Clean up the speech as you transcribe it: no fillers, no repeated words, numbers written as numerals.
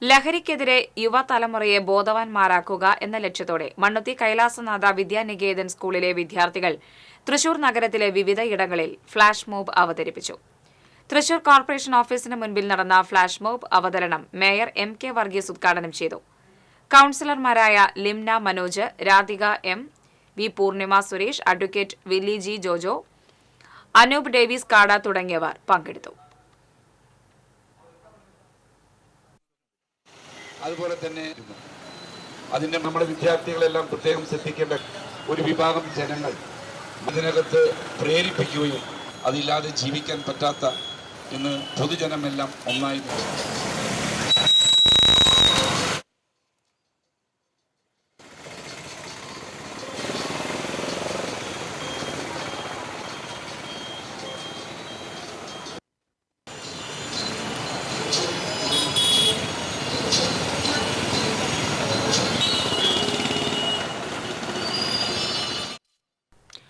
ലഹരിക്കെതിരെ യുവതലമുറയെ ബോധവാന്മാരാക്കുക എന്ന ലക്ഷ്യത്തോടെ മണ്ണുത്തി കൈലാസനാഥ വിദ്യാനികേതൻ സ്കൂളിലെ വിദ്യാർത്ഥികൾ തൃശൂർ നഗരത്തിലെ വിവിധയിടങ്ങളിൽ ഫ്ളാഷ് മോബ് അവതരിപ്പിച്ചു. തൃശൂർ കോർപ്പറേഷൻ ഓഫീസിന് മുൻപിൽ നടന്ന ഫ്ളാഷ് മോബ് അവതരണം മേയർ M.K. വർഗീസ് ഉദ്ഘാടനം ചെയ്തു. കൌൺസിലർമാരായ Limna Manoj, Radhika M, V Poornima Suresh, advocate Willy G Jojo, Anoop Davis Kada തുടങ്ങിയവർ പങ്കെടുത്തു. അതുപോലെ തന്നെ അതിൻ്റെ നമ്മുടെ വിദ്യാർത്ഥികളെല്ലാം പ്രത്യേകം ശ്രദ്ധിക്കേണ്ട ഒരു വിഭാഗം ജനങ്ങൾ അതിനകത്ത് പ്രേരിപ്പിക്കുകയും അതില്ലാതെ ജീവിക്കാൻ പറ്റാത്ത ഇന്ന് പൊതുജനമെല്ലാം ഒന്നായി